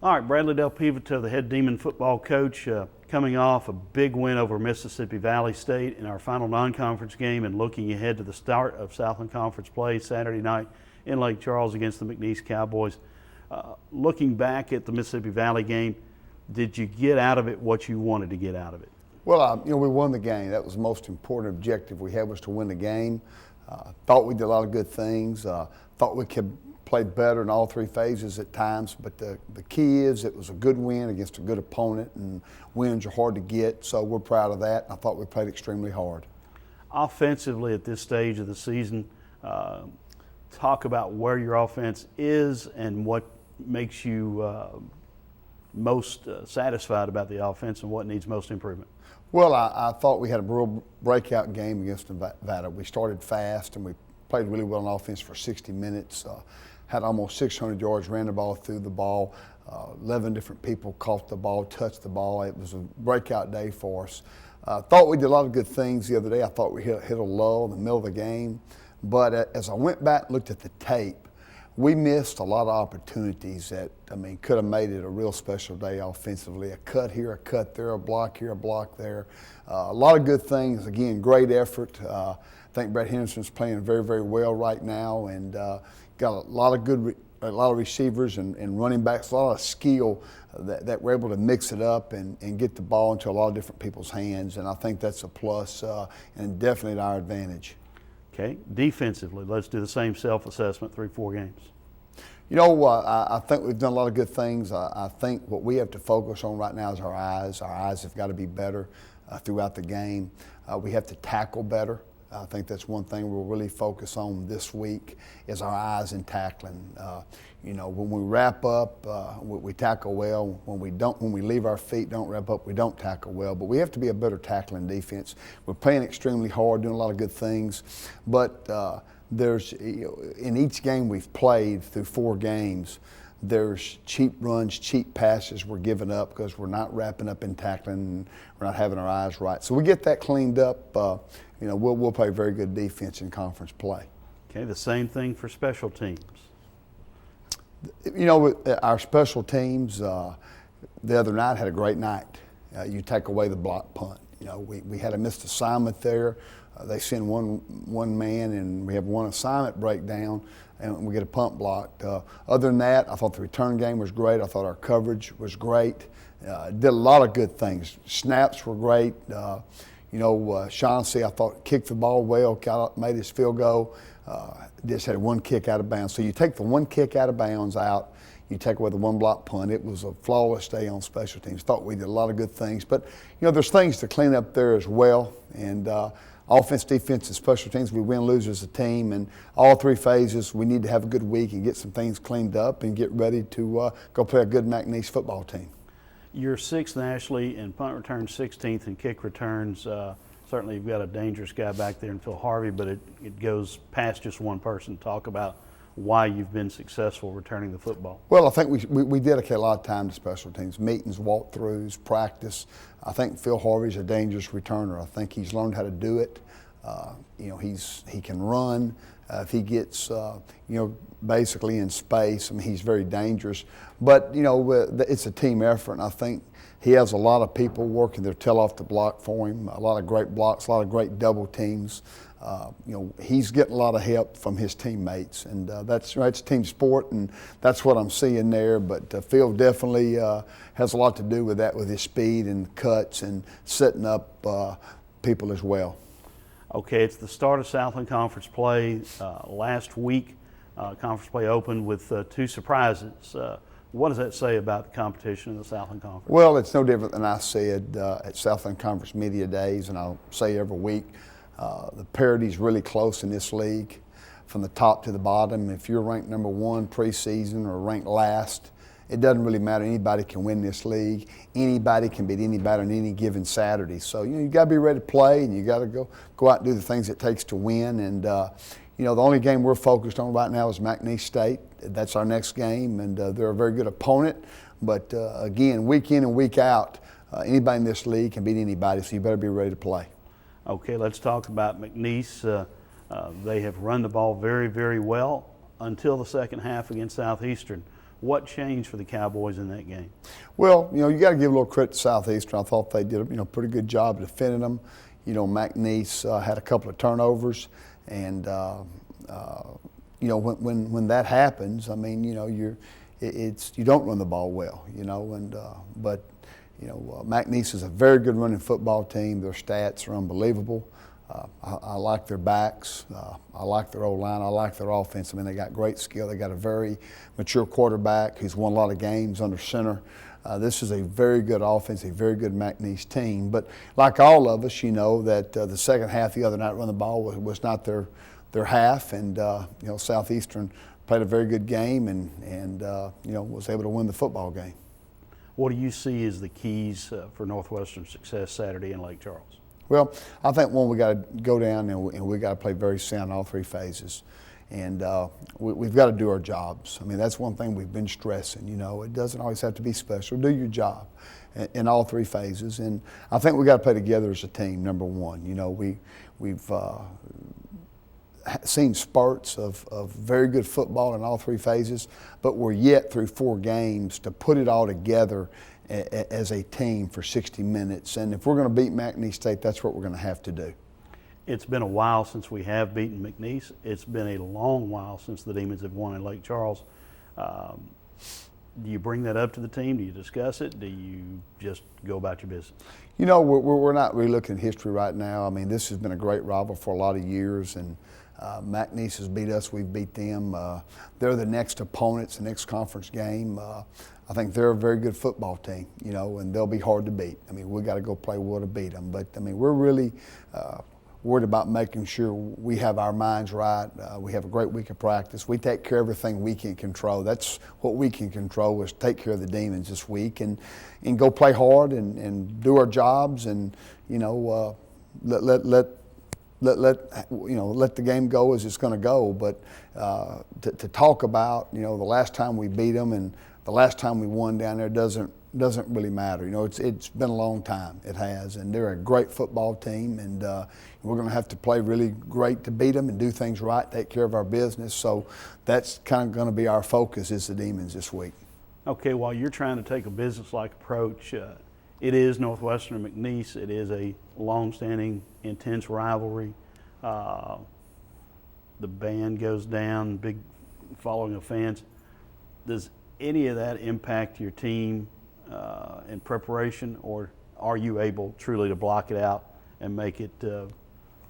All right, Bradley Del Peveto, the head Demon football coach, coming off a big win over Mississippi Valley State in our final non-conference game and looking ahead to the start of Southland Conference play Saturday night in Lake Charles against the McNeese Cowboys. Looking back at the Mississippi Valley game, did you get out of it what you wanted to get out of it? Well, we won the game. That was the most important objective we had, was to win the game. Thought we did a lot of good things. Thought we could play better in all three phases at times, but the key is it was a good win against a good opponent, and wins are hard to get, so we're proud of that. I thought we played extremely hard. Offensively at this stage of the season, talk about where your offense is and what makes you most satisfied about the offense and what needs most improvement. Well, I thought we had a real breakout game against Nevada. We started fast and we played really well on offense for 60 minutes. Had almost 600 yards, ran the ball, threw the ball. 11 different people caught the ball, touched the ball. It was a breakout day for us. Thought we did a lot of good things the other day. I thought we hit a lull in the middle of the game. But as I went back and looked at the tape, we missed a lot of opportunities that, could have made it a real special day offensively. A cut here, a cut there, a block here, a block there. A lot of good things. Again, great effort. I think Brett Henderson's playing very, very well right now, and got a lot of receivers and running backs, a lot of skill that we're able to mix it up and get the ball into a lot of different people's hands, and I think that's a plus and definitely to our advantage. Okay, defensively, let's do the same self-assessment through 4 games. I think we've done a lot of good things. I think what we have to focus on right now is our eyes. Our eyes have got to be better throughout the game. We have to tackle better. I think that's one thing we'll really focus on this week is our eyes in tackling. When we wrap up, we tackle well. When we leave our feet, don't wrap up, we don't tackle well. But we have to be a better tackling defense. We're playing extremely hard, doing a lot of good things. But there's, in each game we've played through 4 games, there's cheap runs, cheap passes we're giving up because we're not wrapping up in tackling and we're not having our eyes right. So we get that cleaned up, we'll play very good defense in conference play. Okay, the same thing for special teams. Our special teams, the other night had a great night. You take away the block punt. We had a missed assignment there. They send one man and we have one assignment breakdown and we get a punt blocked. Other than that, I thought the return game was great. I thought our coverage was great. Did a lot of good things. Snaps were great. Chauncey, I thought, kicked the ball well, made his field goal. Just had 1 kick out of bounds. So you take the 1 kick out of bounds out, you take away the 1 block punt. It was a flawless day on special teams. Thought we did a lot of good things. But, there's things to clean up there as well. And offense, defense, and special teams, we win, lose as a team. And all 3 phases, we need to have a good week and get some things cleaned up and get ready to go play a good McNeese football team. You're 6th nationally in punt returns, 16th in kick returns. Certainly you've got a dangerous guy back there in Phil Harvey, but it goes past just one person. Talk about why you've been successful returning the football. Well, I think we dedicate a lot of time to special teams, meetings, walkthroughs, practice. I think Phil Harvey's a dangerous returner. I think he's learned how to do it. He can run. If he gets, basically in space, he's very dangerous. But, it's a team effort, and I think he has a lot of people working their tail off the block for him, a lot of great blocks, a lot of great double teams. He's getting a lot of help from his teammates, and it's a team sport, and that's what I'm seeing there. But Phil definitely has a lot to do with that, with his speed and cuts and setting up people as well. Okay, it's the start of Southland Conference play. Last week, conference play opened with 2 surprises. What does that say about the competition in the Southland Conference? Well, it's no different than I said at Southland Conference Media Days, and I'll say every week. The parity's really close in this league from the top to the bottom. If you're ranked number 1 preseason or ranked last, it doesn't really matter. Anybody can win this league. Anybody can beat anybody on any given Saturday. So, you got to be ready to play, and you got to go out and do the things it takes to win. And, the only game we're focused on right now is McNeese State. That's our next game, and they're a very good opponent. But, again, week in and week out, anybody in this league can beat anybody, so you better be ready to play. Okay, let's talk about McNeese. They have run the ball very, very well until the second half against Southeastern. What changed for the Cowboys in that game? Well, you got to give a little credit to Southeastern. I thought they did a pretty good job defending them. McNeese had a couple of turnovers, and when that happens, I mean, you don't run the ball well, but McNeese is a very good running football team. Their stats are unbelievable. I like their backs. I like their O-line. I like their offense. I mean, they got great skill. They got a very mature quarterback who's won a lot of games under center. This is a very good offense, a very good McNeese team. But like all of us, that the second half the other night running the ball was not their half, and Southeastern played a very good game and was able to win the football game. What do you see as the keys for Northwestern's success Saturday in Lake Charles? Well, I think one, we got to go down and we got to play very sound in all three phases. And we've got to do our jobs. I mean, that's one thing we've been stressing. It doesn't always have to be special. Do your job in all three phases. And I think we got to play together as a team, number one. We've seen spurts of very good football in all three phases, but we're yet through 4 games to put it all together as a team for 60 minutes. And if we're going to beat McNeese State, that's what we're going to have to do. It's been a while since we have beaten McNeese. It's been a long while since the Demons have won in Lake Charles. Do you bring that up to the team? Do you discuss it? Do you just go about your business? We're not really looking at history right now. I mean, this has been a great rival for a lot of years, and McNeese has beat us. We've beat them. They're the next opponents, the next conference game. I think they're a very good football team, and they'll be hard to beat. I mean, we got to go play well to beat them. But, I mean, we're really worried about making sure we have our minds right. We have a great week of practice. We take care of everything we can control. That's what we can control, is take care of the Demons this week and go play hard and do our jobs and, let the game go as it's going to go. But to talk about, the last time we beat them and the last time we won down there doesn't really matter. It's been a long time. It has, and they're a great football team, and we're going to have to play really great to beat them and do things right, take care of our business. So that's kind of going to be our focus, is the Demons this week. Okay, while you're trying to take a business-like approach, it is Northwestern and McNeese. It is a long-standing, intense rivalry. The band goes down, big following of fans. Does any of that impact your team in preparation, or are you able truly to block it out and make it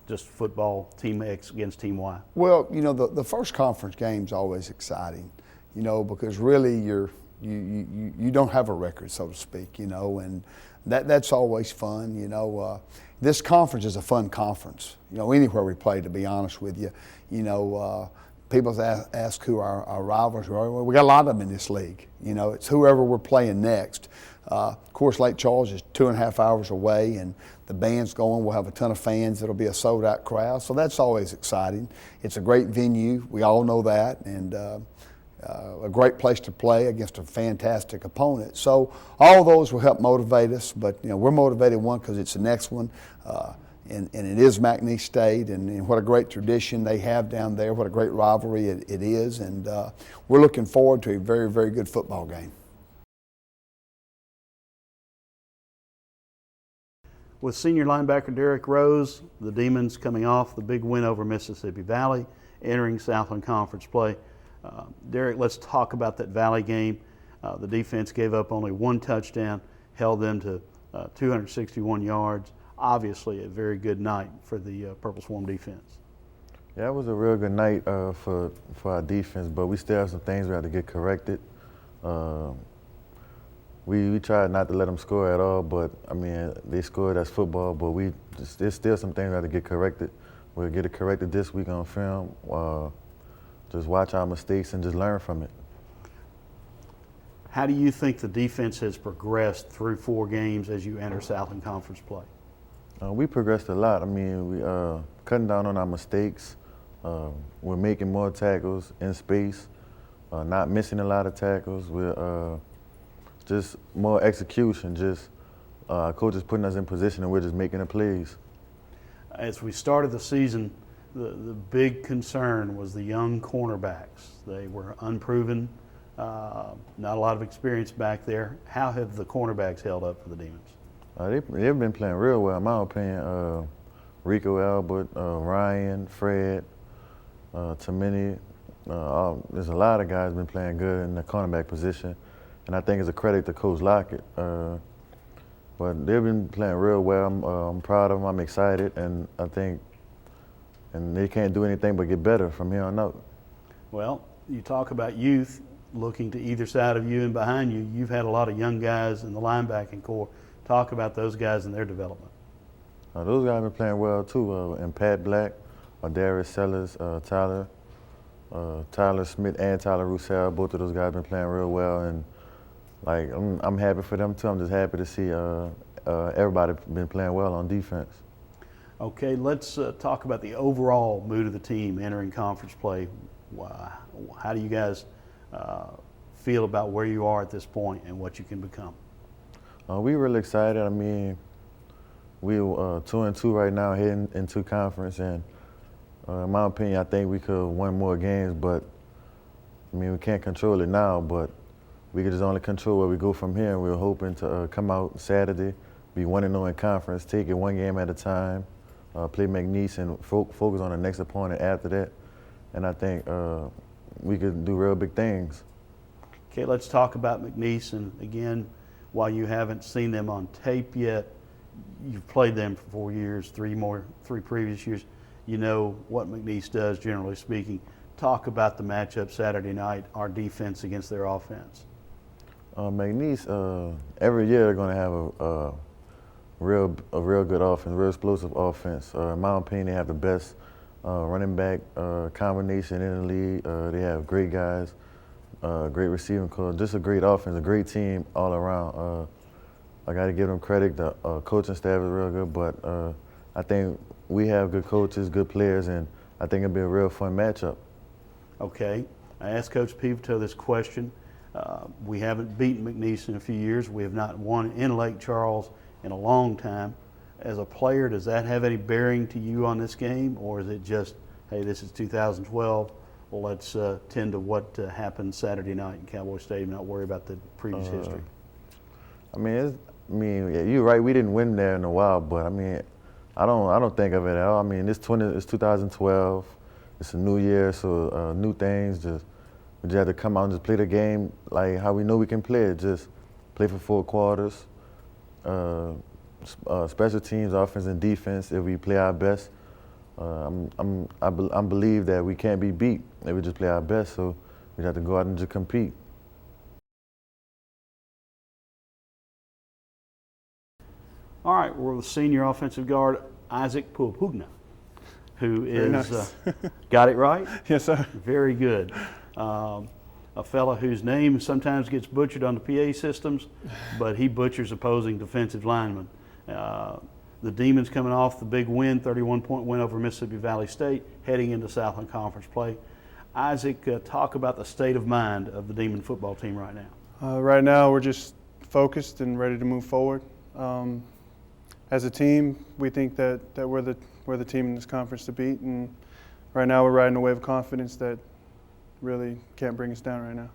just football, Team X against Team Y? Well, the first conference game is always exciting, because really you don't have a record, so to speak, and that's always fun. This conference is a fun conference, anywhere we play, to be honest with you. People ask who our rivals are. Well, we got a lot of them in this league. It's whoever we're playing next. Of course, Lake Charles is 2.5 hours away, and the band's going. We'll have a ton of fans. It'll be a sold-out crowd, so that's always exciting. It's a great venue. We all know that, and a great place to play against a fantastic opponent. So all those will help motivate us, but we're motivated, one, because it's the next one. And it is McNeese State, and what a great tradition they have down there, what a great rivalry it is, and we're looking forward to a very, very good football game. With senior linebacker Derek Rose, the Demons coming off the big win over Mississippi Valley, entering Southland Conference play. Derek, let's talk about that Valley game. The defense gave up only 1 touchdown, held them to 261 yards. Obviously a very good night for the Purple Swarm defense. Yeah, it was a real good night for our defense, but we still have some things we have to get corrected. We tried not to let them score at all, but I mean, they scored. That's football, but there's still some things we have to get corrected. We'll get it corrected this week on film. Just watch our mistakes and just learn from it. How do you think the defense has progressed through 4 games as you enter Southland Conference play? We progressed a lot. I mean, we cutting down on our mistakes. We're making more tackles in space, not missing a lot of tackles. We're just more execution. Just coaches putting us in position, and we're just making the plays. As we started the season, the big concern was the young cornerbacks. They were unproven. Not a lot of experience back there. How have the cornerbacks held up for the Demons? They've been playing real well, in my opinion. Rico Albert, Ryan, Fred, Tamini. There's a lot of guys been playing good in the cornerback position, and I think it's a credit to Coach Lockett. But they've been playing real well. I'm proud of them. I'm excited, and I think, and they can't do anything but get better from here on out. Well, you talk about youth looking to either side of you and behind you. You've had a lot of young guys in the linebacking corps. Talk about those guys and their development. Those guys have been playing well too. And Pat Black, Darius Sellers, Tyler Smith, and Tyler Roussel. Both of those guys have been playing real well, and like I'm happy for them too. I'm just happy to see everybody been playing well on defense. Okay, let's talk about the overall mood of the team entering conference play. How do you guys feel about where you are at this point and what you can become? We really excited. I mean, we're 2-2 right now, heading into conference, and in my opinion, I think we could win more games. But I mean, we can't control it now, but we can just only control where we go from here. And we're hoping to come out Saturday, be 1-0 in conference, take it one game at a time, play McNeese, and focus on the next opponent after that. And I think we could do real big things. Okay, let's talk about McNeese. And again, while you haven't seen them on tape yet, you've played them for 4 years, three previous years. You know what McNeese does, generally speaking. Talk about the matchup Saturday night, our defense against their offense. McNeese, every year they're going to have a real good offense, real explosive offense. In my opinion, they have the best running back combination in the league. They have great guys, great receiving core, just a great offense, a great team all around. I got to give them credit. The coaching staff is real good, but I think we have good coaches, good players, and I think it'll be a real fun matchup. Okay, I asked Coach Peveto this question. We haven't beaten McNeese in a few years. We have not won in Lake Charles in a long time. As a player, does that have any bearing to you on this game, or is it just, hey, this is 2012, well, let's tend to what happened Saturday night in Cowboy Stadium, not worry about the previous history? I mean, yeah, you're right. We didn't win there in a while, but I mean, I don't think of it at all. I mean, it's 2012. It's a new year, so new things. We just have to come out and just play the game like how we know we can play it. Just play for 4 quarters. Special teams, offense and defense. If we play our best, I believe that we can't be beat if we just play our best. So we have to go out and just compete. All right, we're with senior offensive guard Isaac Puapuaga, who is nice. Got it right? Yes, sir. Very good. A fella whose name sometimes gets butchered on the PA systems, but he butchers opposing defensive linemen. The Demons coming off the big win, 31-point win over Mississippi Valley State, heading into Southland Conference play. Isaac, talk about the state of mind of the Demon football team right now. Right now, we're just focused and ready to move forward. As a team, we think that we're the team in this conference to beat, and right now we're riding a wave of confidence that really can't bring us down right now.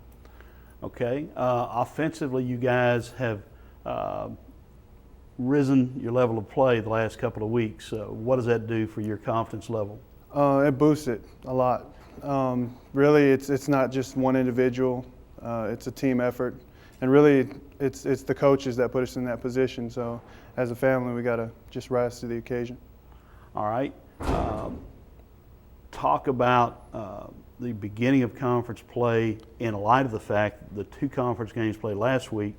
Okay. Offensively, you guys have risen your level of play the last couple of weeks. What does that do for your confidence level? It boosts it a lot. Really, it's not just one individual. It's a team effort, and really, it's the coaches that put us in that position. So, as a family, we got to just rise to the occasion. All right. Talk about the beginning of conference play in light of the fact that the 2 conference games played last week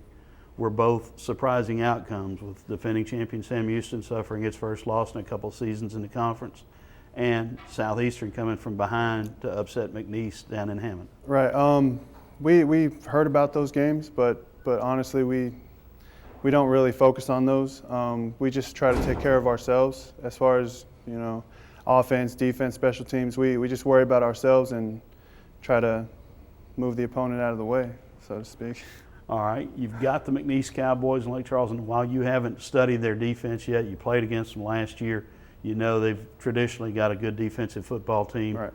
were both surprising outcomes, with defending champion Sam Houston suffering its first loss in a couple of seasons in the conference, and Southeastern coming from behind to upset McNeese down in Hammond. Right. We've heard about those games, but honestly, we don't really focus on those. We just try to take care of ourselves as far as, offense, defense, special teams. We just worry about ourselves and try to move the opponent out of the way, so to speak. All right, you've got the McNeese Cowboys in Lake Charles, and while you haven't studied their defense yet, you played against them last year. You know they've traditionally got a good defensive football team. Right.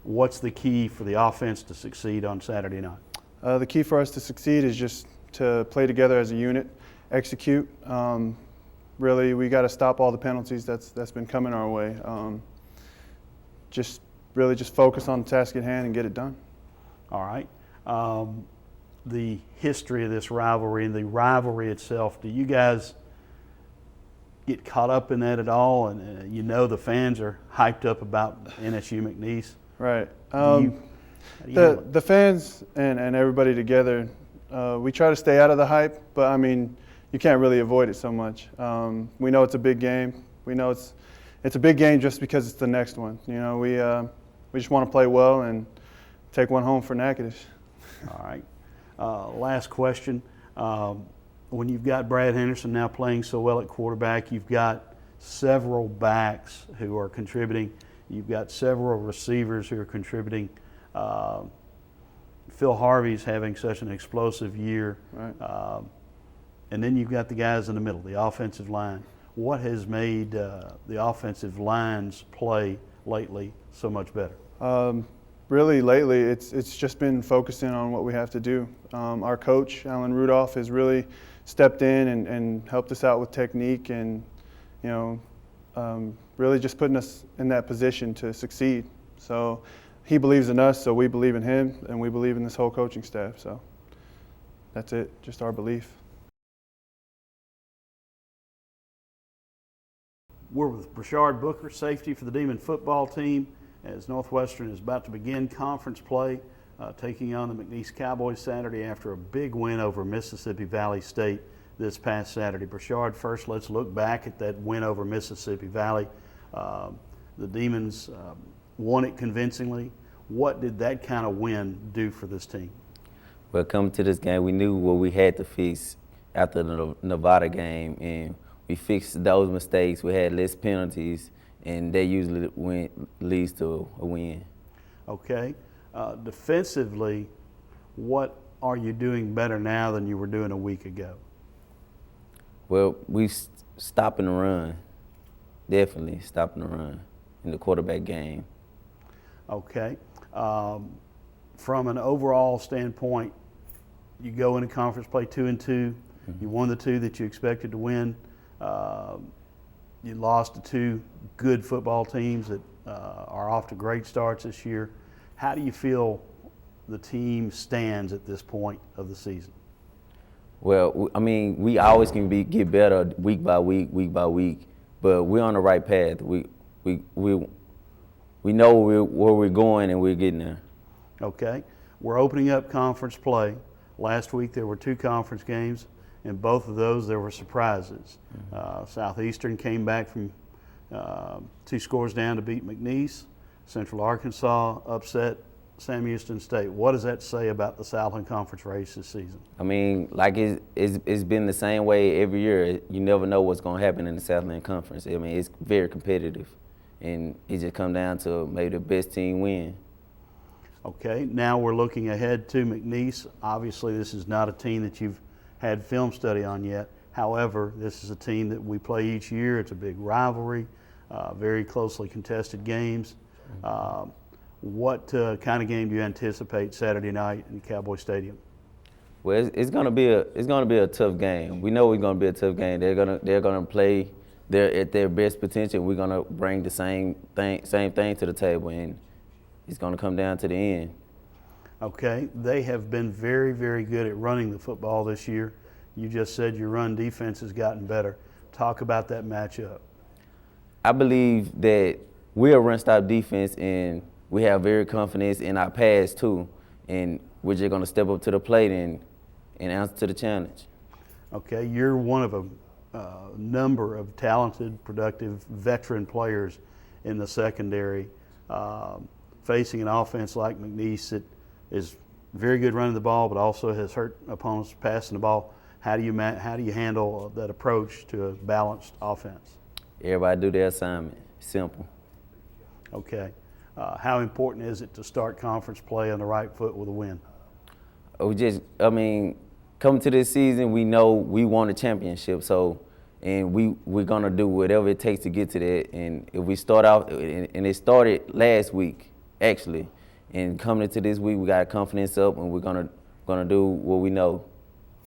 what's the key for the offense to succeed on Saturday night? The key for us to succeed is just to play together as a unit, execute. Really, we got to stop all the penalties that's been coming our way. Just focus on the task at hand and get it done. All right. The history of this rivalry and the rivalry itself, do you guys get caught up in that at all? And you know the fans are hyped up about NSU McNeese. Right. How do you handle it? The fans and everybody together, we try to stay out of the hype, but I mean, you can't really avoid it so much. We know it's a big game. We know it's a big game just because it's the next one. You know, we just want to play well and take one home for Natchitoches. All right. Last question. When you've got Brad Henderson now playing so well at quarterback, you've got several backs who are contributing. You've got several receivers who are contributing. Phil Harvey's having such an explosive year. Right. And then you've got the guys in the middle, the offensive line. What has made the offensive line's play lately so much better? Really, lately, it's just been focusing on what we have to do. Our coach, Alan Rudolph, has really stepped in and helped us out with technique and, you know, really just putting us in that position to succeed. So he believes in us, so we believe in him, and we believe in this whole coaching staff. So that's it, just our belief. We're with Brashard Booker, safety for the Demon football team, as Northwestern is about to begin conference play, taking on the McNeese Cowboys Saturday after a big win over Mississippi Valley State this past Saturday. Brashard, first let's look back at that win over Mississippi Valley. The Demons won it convincingly. What did that kind of win do for this team? Well, coming to this game, we knew what we had to fix after the Nevada game, and we fixed those mistakes. We had less penalties, and that usually leads to a win. Okay. Defensively, what are you doing better now than you were doing a week ago? Well, we stopping the run, definitely stopping the run in the quarterback game. Okay. From an overall standpoint, you go into conference play 2-2. Mm-hmm. You won the 2 that you expected to win. You lost to 2 good football teams that are off to great starts this year. How do you feel the team stands at this point of the season? Well, I mean, we always can get better week by week, but we're on the right path. We know where we're going and we're getting there. Okay. We're opening up conference play. Last week there were 2 conference games. In both of those, there were surprises. Mm-hmm. Southeastern came back from 2 scores down to beat McNeese. Central Arkansas upset Sam Houston State. What does that say about the Southland Conference race this season? I mean, like it's been the same way every year. You never know what's going to happen in the Southland Conference. I mean, it's very competitive, and it just comes down to maybe the best team win. Okay, now we're looking ahead to McNeese. Obviously, this is not a team that you've had film study on yet. However, this is a team that we play each year. It's a big rivalry, very closely contested games. What kind of game do you anticipate Saturday night in Cowboy Stadium? Well, it's gonna be a tough game. We know it's gonna be a tough game. They're gonna play at their best potential. We're gonna bring the same thing to the table, and it's gonna come down to the end. Okay, they have been very, very good at running the football this year. You just said your run defense has gotten better. Talk about that matchup. I believe that we're a run-stop defense, and we have very confidence in our pass too, and we're just going to step up to the plate and answer to the challenge. Okay, you're one of a number of talented, productive veteran players in the secondary. Facing an offense like McNeese that is very good running the ball, but also has hurt opponents passing the ball. How do you handle that approach to a balanced offense? Everybody do their assignment. Simple. Okay. How important is it to start conference play on the right foot with a win? Coming to this season, we know we won a championship, and we're gonna do whatever it takes to get to that. And if we start out, and it started last week, actually. And coming into this week, we got confidence up, and we're gonna do what we know.